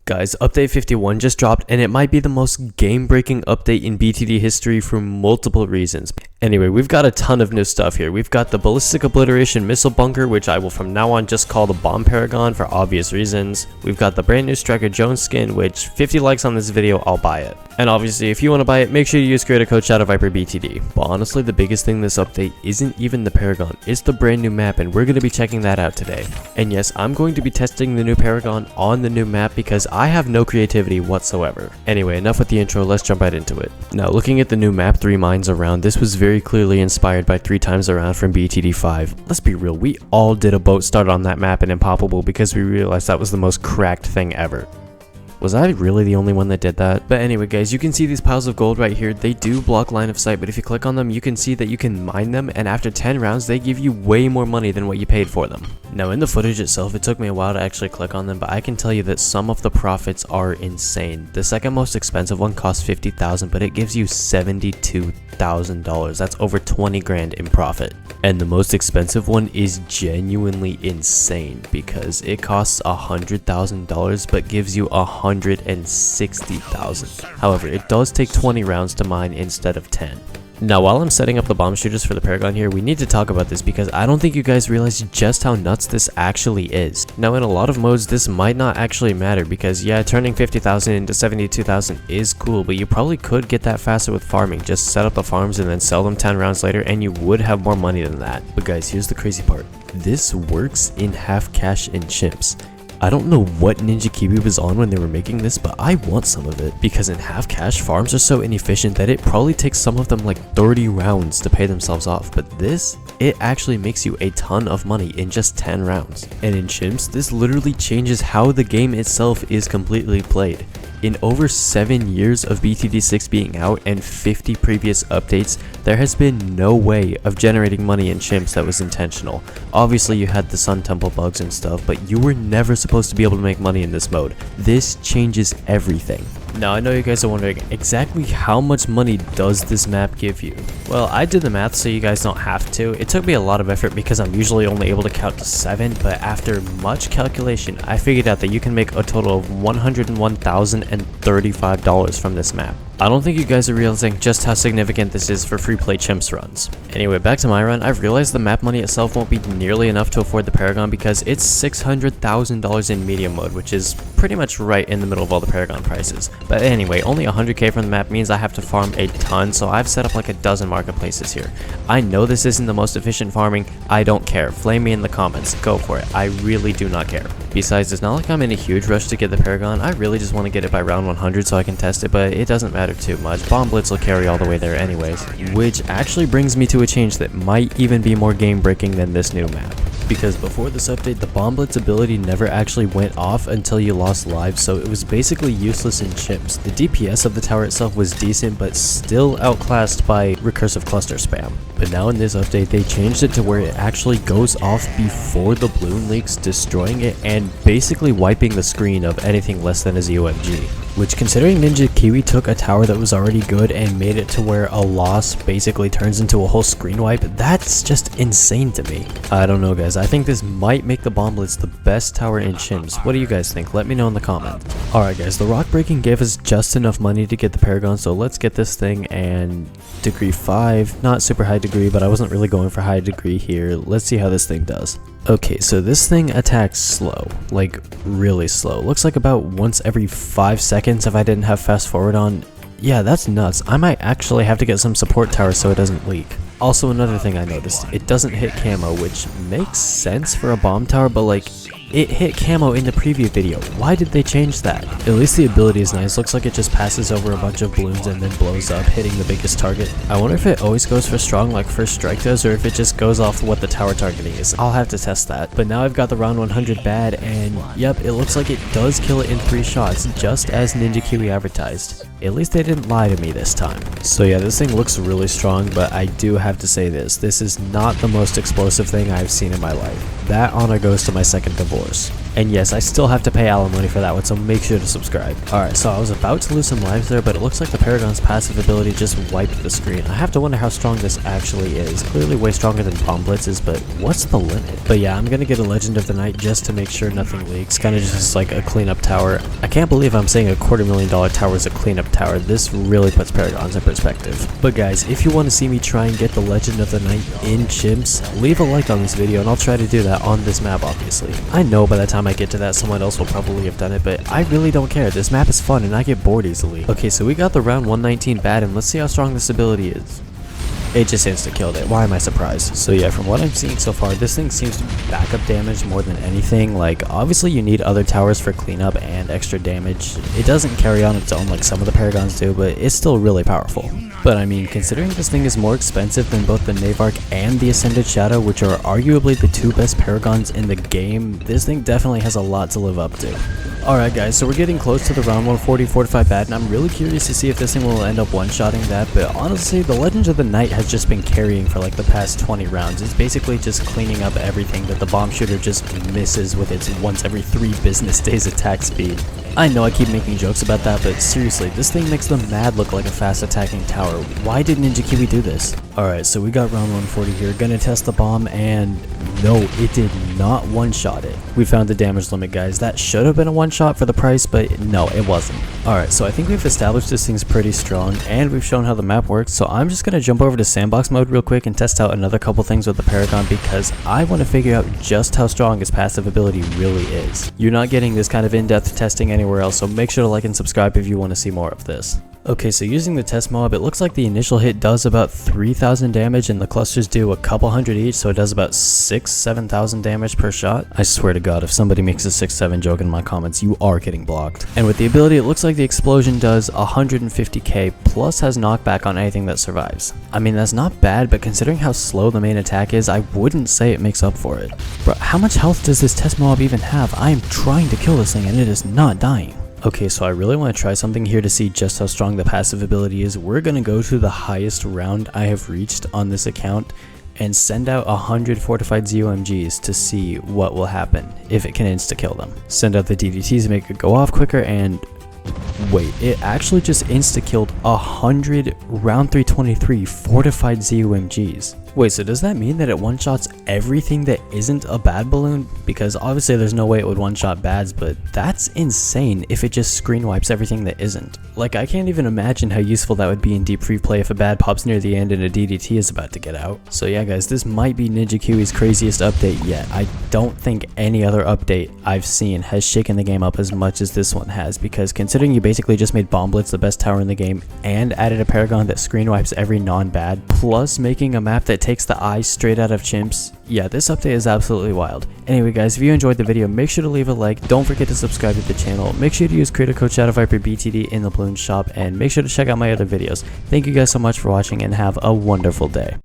Guys, update 51 just dropped and it might be the most game-breaking update in BTD history for multiple reasons. Anyway, we've got a ton of new stuff here. We've got the ballistic obliteration missile bunker, which I will from now on just call the B.O.M.B Paragon for obvious reasons. We've got the brand new Striker Jones skin, which 50 likes on this video, I'll buy it. And obviously, if you want to buy it, make sure you use creator code ShadowViperBTD. But honestly, the biggest thing this update isn't even the Paragon, it's the brand new map, and we're going to be checking that out today. And yes, I'm going to be testing the new Paragon on the new map because I have no creativity whatsoever. Anyway, enough with the intro, let's jump right into it. Now, looking at the new map 3 Mines Around, this was very clearly inspired by 3 Times Around from BTD5. Let's be real, we all did a boat start on that map in Impoppable because we realized that was the most cracked thing ever. Was I really the only one that did that? But anyway guys, you can see these piles of gold right here. They do block line of sight, but if you click on them, you can see that you can mine them, and after 10 rounds, they give you way more money than what you paid for them. Now in the footage itself, it took me a while to actually click on them, but I can tell you that some of the profits are insane. The second most expensive one costs $50,000, but it gives you $72,000. That's over 20 grand in profit. And the most expensive one is genuinely insane because it costs $100,000 but gives you $160,000. However, it does take 20 rounds to mine instead of 10. Now, while I'm setting up the bomb shooters for the Paragon here, we need to talk about this because I don't think you guys realize just how nuts this actually is. Now, in a lot of modes, this might not actually matter because, yeah, turning 50,000 into 72,000 is cool, but you probably could get that faster with farming. Just set up the farms and then sell them 10 rounds later and you would have more money than that. But guys, here's the crazy part. This works in half cash in chimps. I don't know what Ninja Kiwi was on when they were making this, but I want some of it because in half cash, farms are so inefficient that it probably takes some of them like 30 rounds to pay themselves off, but this, it actually makes you a ton of money in just 10 rounds. And in chimps, this literally changes how the game itself is completely played. In over 7 years of BTD6 being out and 50 previous updates, there has been no way of generating money in chimps that was intentional. Obviously you had the Sun Temple bugs and stuff, but you were never supposed to be able to make money in this mode. This changes everything. Now I know you guys are wondering, exactly how much money does this map give you? Well, I did the math so you guys don't have to. It took me a lot of effort because I'm usually only able to count to 7, but after much calculation, I figured out that you can make a total of $101,035 from this map. I don't think you guys are realizing just how significant this is for free play chimps runs. Anyway, back to my run, I've realized the map money itself won't be nearly enough to afford the Paragon because it's $600,000 in medium mode, which is pretty much right in the middle of all the Paragon prices. But anyway, only 100k from the map means I have to farm a ton, so I've set up like a dozen marketplaces here. I know this isn't the most efficient farming, I don't care, flame me in the comments, go for it, I really do not care. Besides, it's not like I'm in a huge rush to get the Paragon, I really just want to get it by round 100 so I can test it, but it doesn't matter too much. B.O.M.B Blitz will carry all the way there anyways, which actually brings me to a change that might even be more game breaking than this new map. Because before this update, the B.O.M.B Blitz ability never actually went off until you lost lives, so it was basically useless in chimps. The DPS of the tower itself was decent, but still outclassed by recursive cluster spam. But now in this update, they changed it to where it actually goes off before the bloon leaks, destroying it and basically wiping the screen of anything less than a ZOMG. Which, considering Ninja Kiwi took a tower that was already good and made it to where a loss basically turns into a whole screen wipe, that's just insane to me. I don't know guys, I think this might make the B.O.M.B Blitz the best tower in chimps. What do you guys think? Let me know in the comments. Alright guys, the rock breaking gave us just enough money to get the Paragon, so let's get this thing. And degree 5, not super high degree, but I wasn't really going for high degree here. Let's see how this thing does. Okay, so this thing attacks slow, like really slow. Looks like about once every 5 seconds if I didn't have fast forward on. Yeah, that's nuts. I might actually have to get some support towers so it doesn't leak. Also, another thing I noticed, it doesn't hit camo, which makes sense for a bomb tower, but like, it hit camo in the preview video. Why did they change that? At least the ability is nice. Looks like it just passes over a bunch of balloons and then blows up, hitting the biggest target. I wonder if it always goes for strong like First Strike does, or if it just goes off what the tower targeting is. I'll have to test that. But now I've got the round 100 bad, and yep, it looks like it does kill it in 3 shots, just as Ninja Kiwi advertised. At least they didn't lie to me this time. So yeah, this thing looks really strong, but I do have to say this is not the most explosive thing I've seen in my life. That honor goes to my second divorce. And yes, I still have to pay alimony for that one, so make sure to subscribe. Alright, so I was about to lose some lives there, but it looks like the Paragon's passive ability just wiped the screen. I have to wonder how strong this actually is. Clearly way stronger than B.O.M.B Blitz's, but what's the limit? But yeah, I'm gonna get a Legend of the Night just to make sure nothing leaks. Kinda just like a cleanup tower. I can't believe I'm saying a $250,000 tower is a cleanup tower. This really puts Paragons in perspective. But guys, if you want to see me try and get the Legend of the Night in Chimps, leave a like on this video and I'll try to do that on this map, obviously. I know by the time I get to that, someone else will probably have done it, but I really don't care. This map is fun and I get bored easily. Okay, so we got the round 119 bad, and let's see how strong this ability is. It just insta-killed it. Why am I surprised? So yeah, from what I'm seeing so far, this thing seems to be backup damage more than anything. Like, obviously you need other towers for cleanup and extra damage. It doesn't carry on its own like some of the Paragons do, but it's still really powerful. But I mean, considering this thing is more expensive than both the Navark and the Ascended Shadow, which are arguably the two best Paragons in the game, this thing definitely has a lot to live up to. Alright guys, so we're getting close to the round 140 fortified bad, and I'm really curious to see if this thing will end up one-shotting that, but honestly, the Legend of the Night has just been carrying for like the past 20 rounds. It's basically just cleaning up everything that the bomb shooter just misses with its once every 3 business days attack speed. I know I keep making jokes about that, but seriously, this thing makes them mad look like a fast attacking tower. Why did Ninja Kiwi do this? Alright, so we got round 140 here, gonna test the bomb, and no, it did not one-shot it. We found the damage limit, guys. That should have been a one-shot for the price, but no, it wasn't. Alright, so I think we've established this thing's pretty strong, and we've shown how the map works, so I'm just gonna jump over to sandbox mode real quick and test out another couple things with the Paragon, because I want to figure out just how strong his passive ability really is. You're not getting this kind of in-depth testing anywhere else, so make sure to like and subscribe if you want to see more of this. Okay, so using the test mob, it looks like the initial hit does about 3,000 damage and the clusters do a couple hundred each, so it does about 7,000 damage per shot. I swear to god, if somebody makes a 6-7 joke in my comments, you are getting blocked. And with the ability, it looks like the explosion does 150k plus has knockback on anything that survives. I mean, that's not bad, but considering how slow the main attack is, I wouldn't say it makes up for it. Bro, how much health does this test mob even have? I am trying to kill this thing and it is not dying. Okay, so I really want to try something here to see just how strong the passive ability is. We're going to go to the highest round I have reached on this account and send out 100 fortified ZOMGs to see what will happen if it can insta-kill them. Send out the DDTs to make it go off quicker, and wait, it actually just insta-killed 100 round 323 fortified ZOMGs. Wait, so does that mean that it one-shots everything that isn't a bad balloon? Because obviously there's no way it would one-shot bads, but that's insane if it just screen wipes everything that isn't. Like, I can't even imagine how useful that would be in deep free play if a bad pops near the end and a DDT is about to get out. So yeah guys, this might be Ninja Kiwi's craziest update yet. I don't think any other update I've seen has shaken the game up as much as this one has, because considering you basically just made B.O.M.B Blitz the best tower in the game and added a Paragon that screen wipes every non-bad, plus making a map that takes the eye straight out of Chimps, yeah, this update is absolutely wild. Anyway guys, if you enjoyed the video, make sure to leave a like, don't forget to subscribe to the channel, make sure to use creator code ShadowViper BTD in the balloon shop, and make sure to check out my other videos. Thank you guys so much for watching and have a wonderful day.